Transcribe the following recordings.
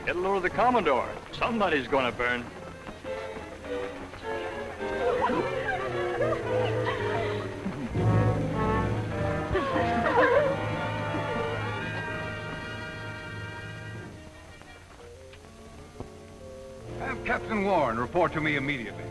Get a load of the Commodore. Somebody's gonna burn. Have Captain Warren report to me immediately.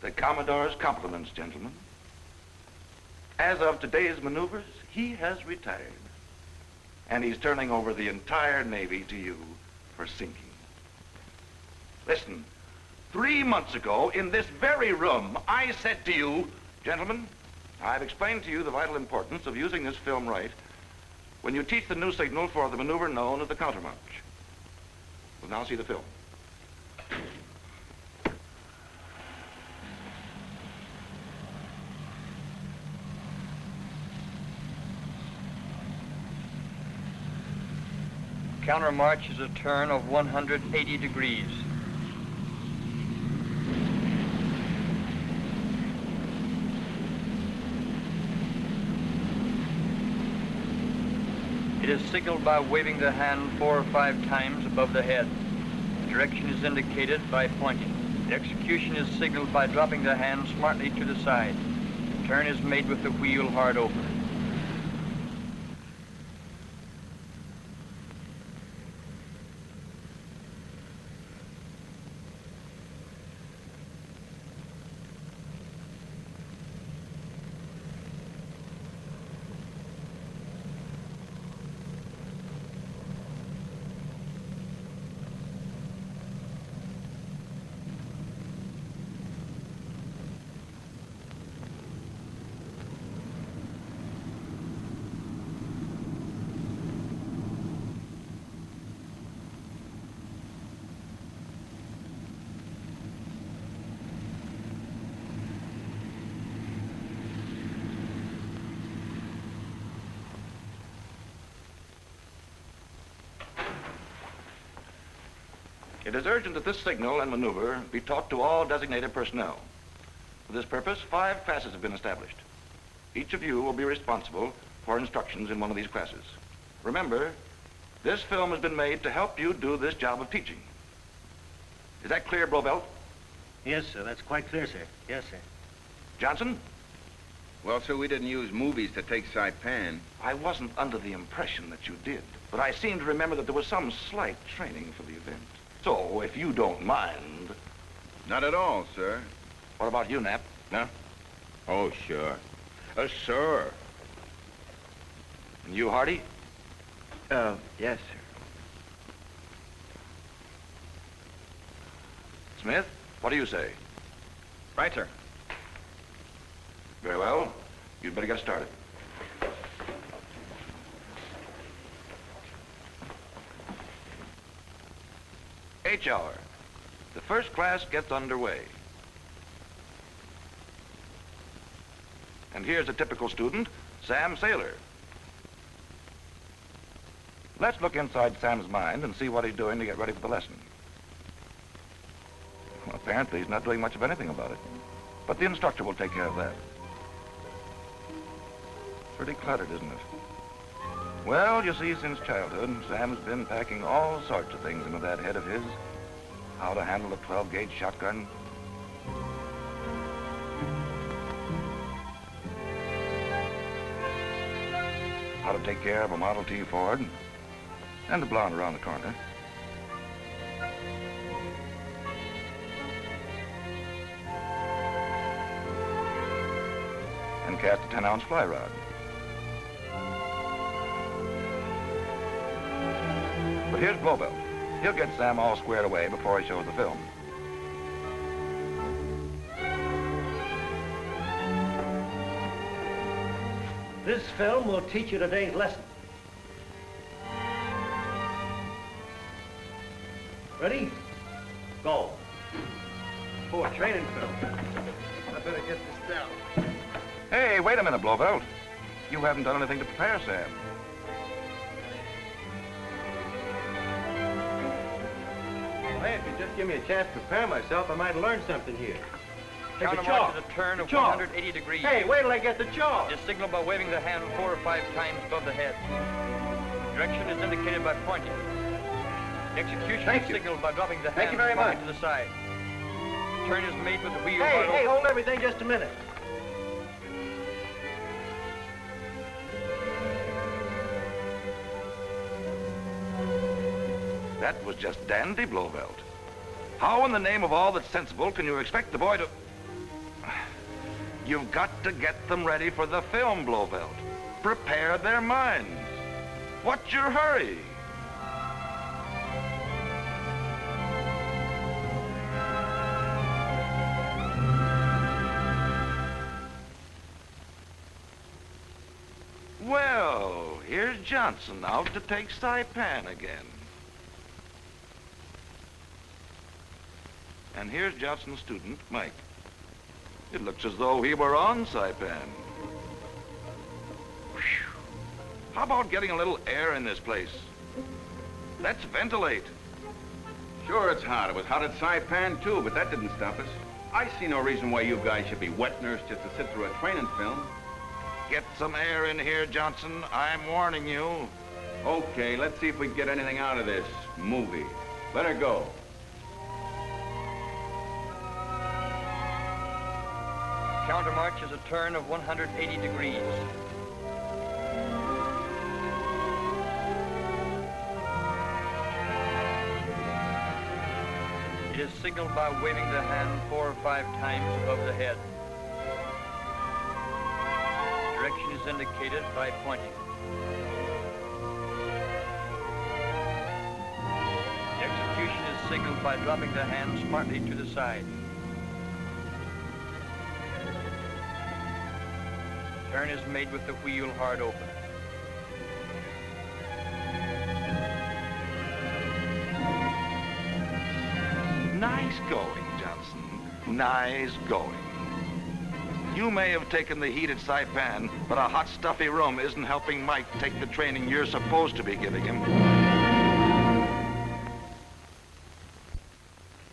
The Commodore's compliments, gentlemen. As of today's maneuvers, he has retired. And he's turning over the entire Navy to you for sinking. Listen, 3 months ago, in this very room, I said to you, gentlemen, I've explained to you the vital importance of using this film right when you teach the new signal for the maneuver known as the Countermarch. We'll now see the film. Countermarch is a turn of 180 degrees. It is signaled by waving the hand 4 or 5 times above the head. The direction is indicated by pointing. The execution is signaled by dropping the hand smartly to the side. The turn is made with the wheel hard over. It is urgent that this signal and maneuver be taught to all designated personnel. For this purpose, 5 classes have been established. Each of you will be responsible for instructions in one of these classes. Remember, this film has been made to help you do this job of teaching. Is that clear, Blofeld? Yes, sir. That's quite clear, sir. Yes, sir. Johnson? Well, sir, we didn't use movies to take Saipan. I wasn't under the impression that you did, but I seem to remember that there was some slight training for the event. So, if you don't mind... Not at all, sir. What about you, Knapp? No? Oh, sure. Sir. And you, Hardy? Yes, sir. Smith, what do you say? Right, sir. Very well. You'd better get started. H hour. The first class gets underway. And here's a typical student, Sam Saylor. Let's look inside Sam's mind and see what he's doing to get ready for the lesson. Well, apparently he's not doing much of anything about it. But the instructor will take care of that. Pretty cluttered, isn't it? Well, you see, since childhood, Sam's been packing all sorts of things into that head of his. How to handle a 12-gauge shotgun. How to take care of a Model T Ford and the blonde around the corner. And cast a 10-ounce fly rod. But here's Blowbelt. He'll get Sam all squared away before he shows the film. This film will teach you today's lesson. Ready? Go. Oh, a training film. I better get this down. Hey, wait a minute, Blowbelt. You haven't done anything to prepare Sam. Hey, if you just give me a chance to prepare myself, I might learn something here. Hey, the Countermarch chalk. is a turn The of chalk. 180 degrees. Hey, wait till I get the chalk. It is signaled by waving the hand 4 or 5 times above the head. Direction is indicated by pointing. Execution Thank is you. signaled by dropping the Thank hand you very slightly much. to the side. Turn is made with the wheel Hey, hard hey, open. hold everything just a minute. That was just dandy, Blowbelt. How in the name of all that's sensible can you expect the boy to... You've got to get them ready for the film, Blowbelt. Prepare their minds. What's your hurry? Well, here's Johnson out to take Saipan again. And here's Johnson's student, Mike. It looks as though he were on Saipan. Whew. How about getting a little air in this place? Let's ventilate. Sure, it's hot. It was hot at Saipan, too, but that didn't stop us. I see no reason why you guys should be wet nurse just to sit through a training film. Get some air in here, Johnson. I'm warning you. Okay, let's see if we can get anything out of this movie. Let her go. Countermarch is a turn of 180 degrees. It is signaled by waving the hand 4 or 5 times above the head. Direction is indicated by pointing. The execution is signaled by dropping the hand smartly to the side. Turn is made with the wheel hard open. Nice going, Johnson. Nice going. You may have taken the heat at Saipan, but a hot, stuffy room isn't helping Mike take the training you're supposed to be giving him.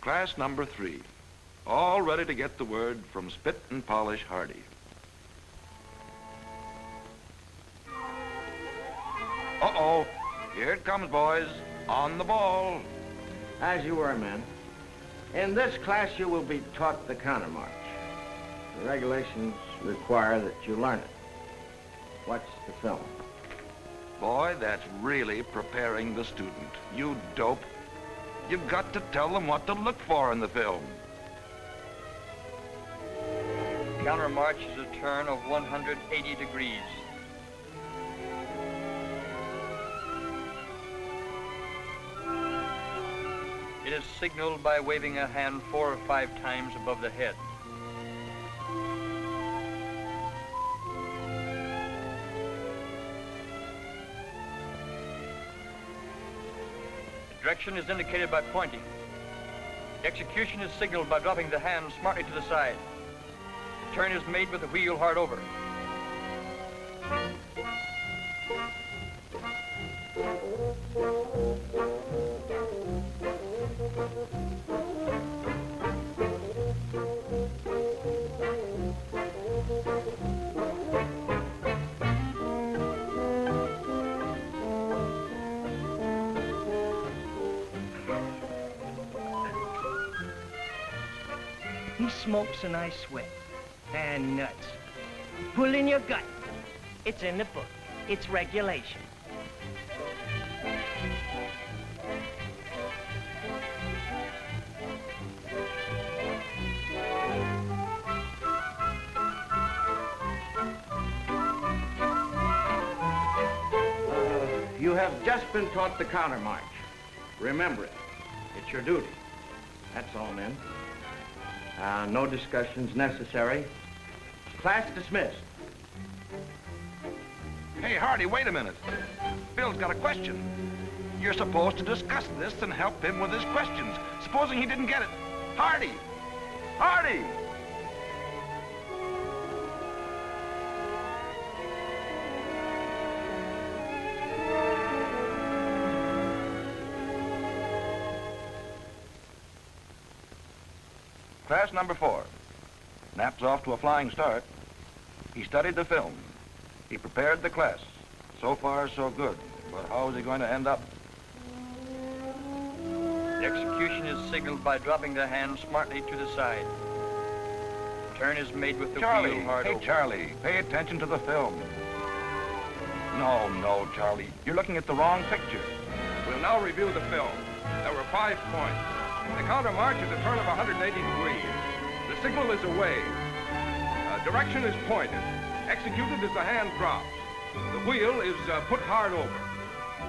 Class number 3. All ready to get the word from Spit and Polish Hardy. Uh-oh. Here it comes, boys. On the ball. As you were, men. In this class, you will be taught the countermarch. The regulations require that you learn it. Watch the film. Boy, that's really preparing the student. You dope. You've got to tell them what to look for in the film. Countermarch is a turn of 180 degrees. It is signaled by waving a hand 4 or 5 times above the head. The direction is indicated by pointing. Execution is signaled by dropping the hand smartly to the side. The turn is made with the wheel hard over. He smokes and I sweat. And nuts. Pull in your gut. It's in the book. It's regulation. You have just been taught the countermarch. Remember it. It's your duty. That's all, men. No discussions necessary. Class dismissed. Hey, Hardy, wait a minute. Bill's got a question. You're supposed to discuss this and help him with his questions. Supposing he didn't get it. Hardy! Hardy! Class number 4. Knapp's off to a flying start. He studied the film. He prepared the class. So far, so good. But how is he going to end up? The execution is signaled by dropping the hand smartly to the side. Turn is made with the wheel hard open. Charlie, pay attention to the film. No, Charlie. You're looking at the wrong picture. We'll now review the film. There were 5 points. The countermarch is a turn of 180 degrees. The signal is away. Direction is pointed. Executed as the hand drops. The wheel is put hard over.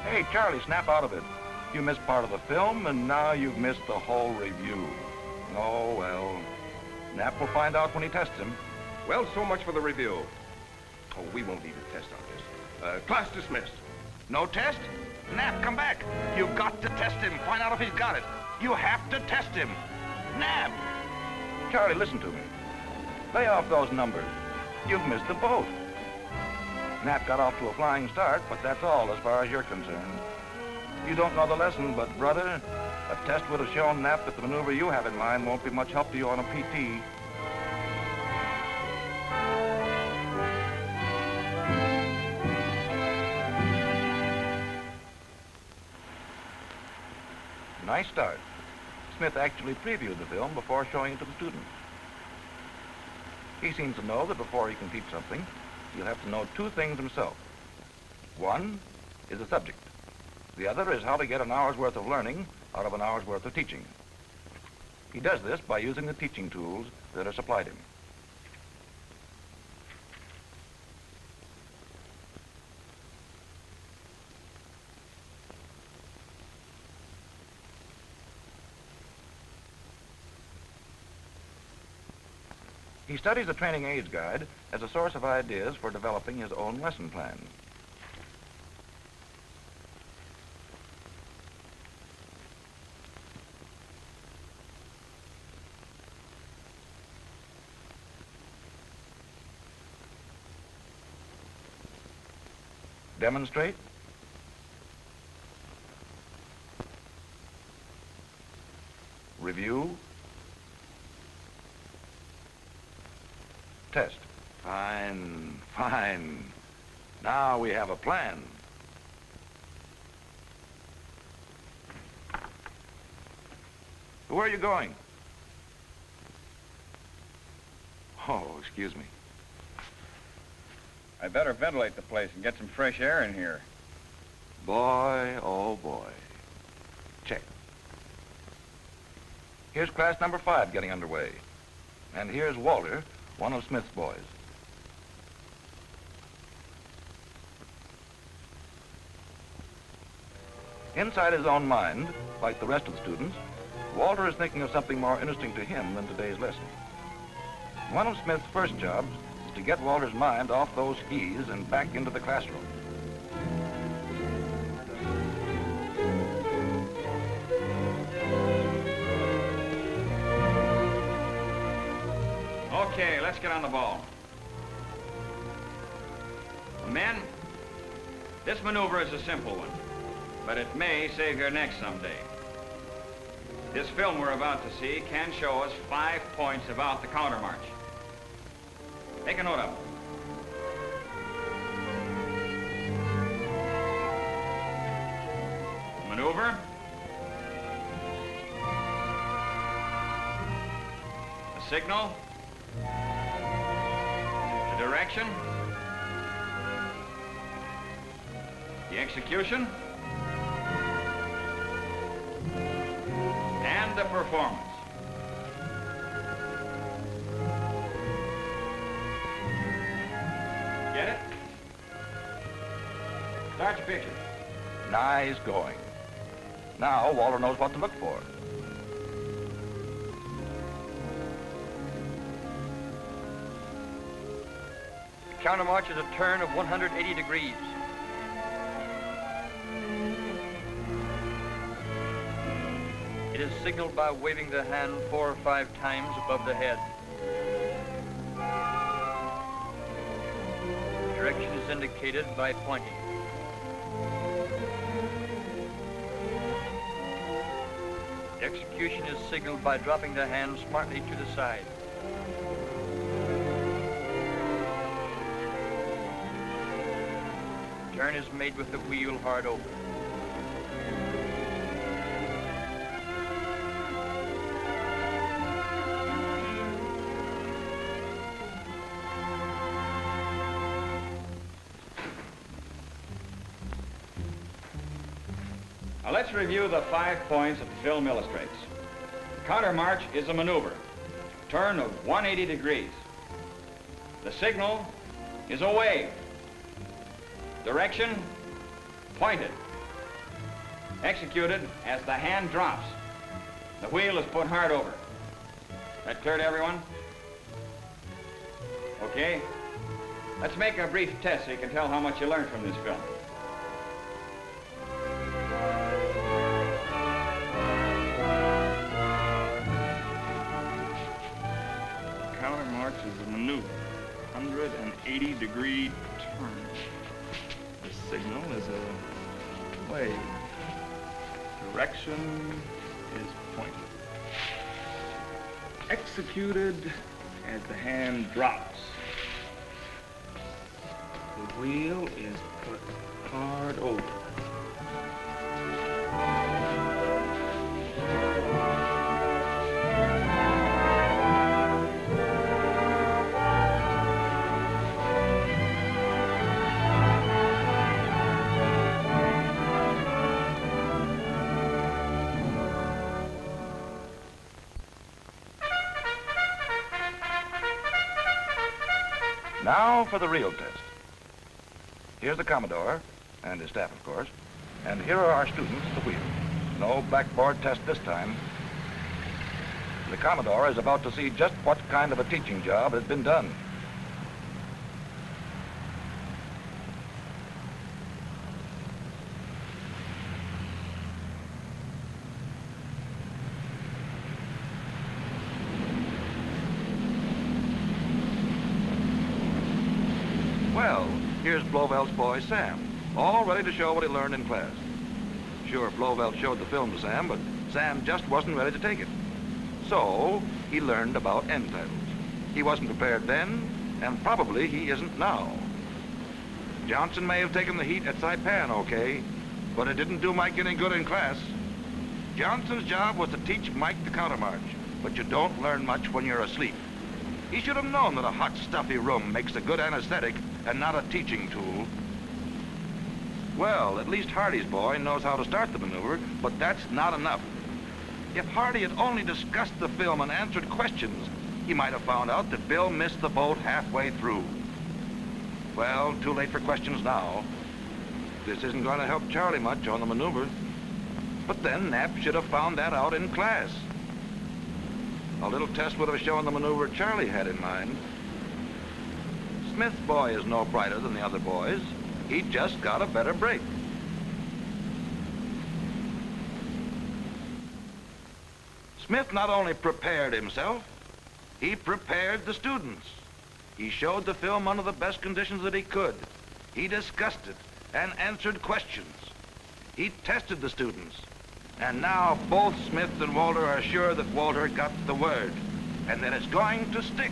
Hey, Charlie, snap out of it. You missed part of the film, and now you've missed the whole review. Oh, well. Knapp will find out when he tests him. Well, so much for the review. Oh, we won't need a test on this. Class dismissed. No test? Knapp, come back. You've got to test him. Find out if he's got it. You have to test him. Knapp! Charlie, listen to me. Lay off those numbers. You've missed the boat. Knapp got off to a flying start, but that's all as far as you're concerned. You don't know the lesson, but, brother, a test would have shown Knapp that the maneuver you have in mind won't be much help to you on a PT. Nice start. Smith actually previewed the film before showing it to the students. He seems to know that before he can teach something, he'll have to know 2 things himself. One is the subject. The other is how to get an hour's worth of learning out of an hour's worth of teaching. He does this by using the teaching tools that are supplied him. He studies the training aids guide as a source of ideas for developing his own lesson plan. Demonstrate. Review. Test. Fine, fine. Now we have a plan. Where are you going? Oh, excuse me. I'd better ventilate the place and get some fresh air in here. Boy, oh boy. Check. Here's class number 5 getting underway. And here's Walter, one of Smith's boys. Inside his own mind, like the rest of the students, Walter is thinking of something more interesting to him than today's lesson. One of Smith's first jobs is to get Walter's mind off those skis and back into the classroom. Okay, let's get on the ball. Men, this maneuver is a simple one, but it may save your neck someday. This film we're about to see can show us 5 points about the countermarch. Take a note of them. Maneuver. A signal, the direction, the execution, and the performance. Get it? Start your picture. Nice going. Now Walter knows what to look for. Countermarch is a turn of 180 degrees. It is signaled by waving the hand 4 or 5 times above the head. Direction is indicated by pointing. Execution is signaled by dropping the hand smartly to the side. Turn is made with the wheel hard open. Now let's review the 5 points that the film illustrates. Countermarch is a maneuver, turn of 180 degrees. The signal is a wave. Direction, pointed. Executed as the hand drops. The wheel is put hard over. That clear to everyone? Okay. Let's make a brief test so you can tell how much you learned from this film. Countermarch is a maneuver, 180-degree turn. The signal is a wave. Direction is pointed. Executed as the hand drops. The wheel is put hard over. Now for the real test. Here's the Commodore, and his staff, of course, and here are our students at the wheel. No blackboard test this time. The Commodore is about to see just what kind of a teaching job has been done. Well, here's Blovelt's boy, Sam, all ready to show what he learned in class. Sure, Blovelt showed the film to Sam, but Sam just wasn't ready to take it. So, he learned about end titles. He wasn't prepared then, and probably he isn't now. Johnson may have taken the heat at Saipan, okay, but it didn't do Mike any good in class. Johnson's job was to teach Mike the countermarch, but you don't learn much when you're asleep. He should have known that a hot, stuffy room makes a good anesthetic and not a teaching tool. Well, at least Hardy's boy knows how to start the maneuver, but that's not enough. If Hardy had only discussed the film and answered questions, he might have found out that Bill missed the boat halfway through. Well, too late for questions now. This isn't going to help Charlie much on the maneuver. But then Knapp should have found that out in class. A little test would have shown the maneuver Charlie had in mind. Smith's boy is no brighter than the other boys. He just got a better break. Smith not only prepared himself, he prepared the students. He showed the film under the best conditions that he could. He discussed it and answered questions. He tested the students. And now both Smith and Walter are sure that Walter got the word and that it's going to stick.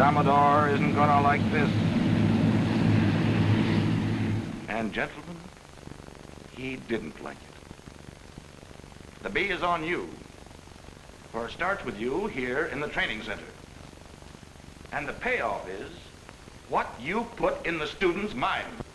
Commodore isn't gonna like this. And gentlemen, he didn't like it. The B is on you. For it starts with you here in the training center. And the payoff is what you put in the student's mind.